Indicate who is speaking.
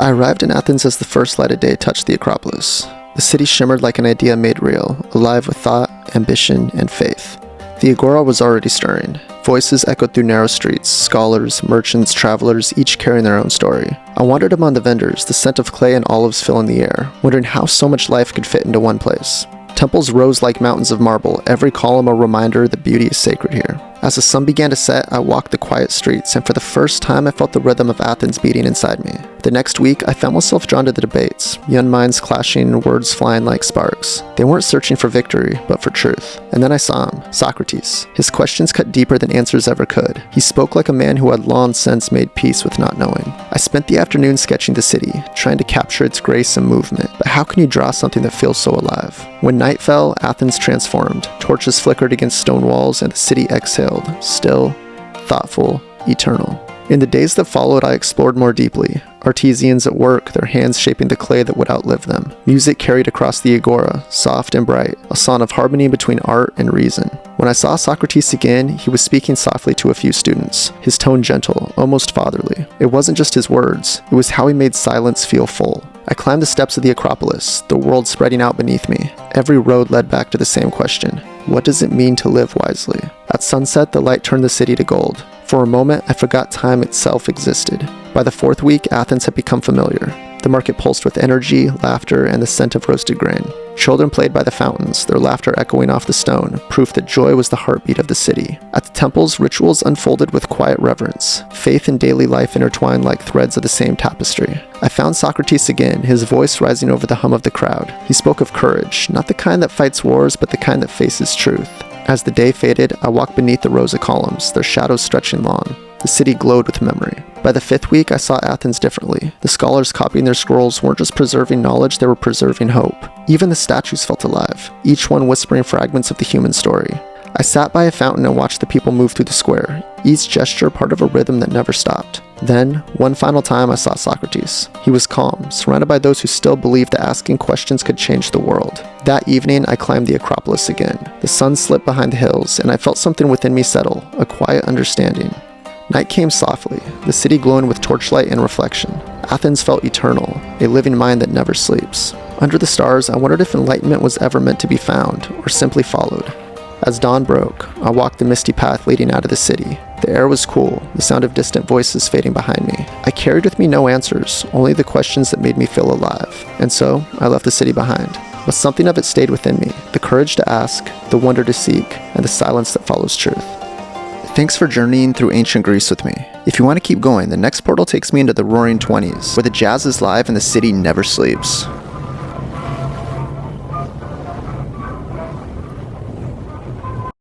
Speaker 1: I arrived in Athens as the first light of day touched the Acropolis. The city shimmered like an idea made real, alive with thought, ambition, and faith. The agora was already stirring. Voices echoed through narrow streets, scholars, merchants, travelers, each carrying their own story. I wandered among the vendors, the scent of clay and olives filling the air, wondering how so much life could fit into one place. Temples rose like mountains of marble, every column a reminder that beauty is sacred here. As the sun began to set, I walked the quiet streets, and for the first time I felt the rhythm of Athens beating inside me. The next week, I found myself drawn to the debates, young minds clashing, words flying like sparks. They weren't searching for victory, but for truth. And then I saw him, Socrates. His questions cut deeper than answers ever could. He spoke like a man who had long since made peace with not knowing. I spent the afternoon sketching the city, trying to capture its grace and movement. But how can you draw something that feels so alive? When night fell, Athens transformed. Torches flickered against stone walls, and the city exhaled, still, thoughtful, eternal. In the days that followed, I explored more deeply. Artisans at work, their hands shaping the clay that would outlive them. Music carried across the agora, soft and bright, a song of harmony between art and reason. When I saw Socrates again, he was speaking softly to a few students, his tone gentle, almost fatherly. It wasn't just his words, it was how he made silence feel full. I climbed the steps of the Acropolis, the world spreading out beneath me. Every road led back to the same question: what does it mean to live wisely? At sunset, the light turned the city to gold. For a moment, I forgot time itself existed. By the fourth week, Athens had become familiar. The market pulsed with energy, laughter, and the scent of roasted grain. Children played by the fountains, their laughter echoing off the stone, proof that joy was the heartbeat of the city. At the temples, rituals unfolded with quiet reverence. Faith and daily life intertwined like threads of the same tapestry. I found Socrates again, his voice rising over the hum of the crowd. He spoke of courage, not the kind that fights wars, but the kind that faces truth. As the day faded, I walked beneath the rows of columns, their shadows stretching long. The city glowed with memory. By the fifth week, I saw Athens differently. The scholars copying their scrolls weren't just preserving knowledge, they were preserving hope. Even the statues felt alive, each one whispering fragments of the human story. I sat by a fountain and watched the people move through the square, each gesture part of a rhythm that never stopped. Then, one final time, I saw Socrates. He was calm, surrounded by those who still believed that asking questions could change the world. That evening, I climbed the Acropolis again. The sun slipped behind the hills, and I felt something within me settle, a quiet understanding. Night came softly, the city glowing with torchlight and reflection. Athens felt eternal, a living mind that never sleeps. Under the stars, I wondered if enlightenment was ever meant to be found, or simply followed. As dawn broke, I walked the misty path leading out of the city. The air was cool, the sound of distant voices fading behind me. I carried with me no answers, only the questions that made me feel alive. And so, I left the city behind. But something of it stayed within me, the courage to ask, the wonder to seek, and the silence that follows truth. Thanks for journeying through ancient Greece with me. If you want to keep going, the next portal takes me into the Roaring 20s, where the jazz is live and the city never sleeps.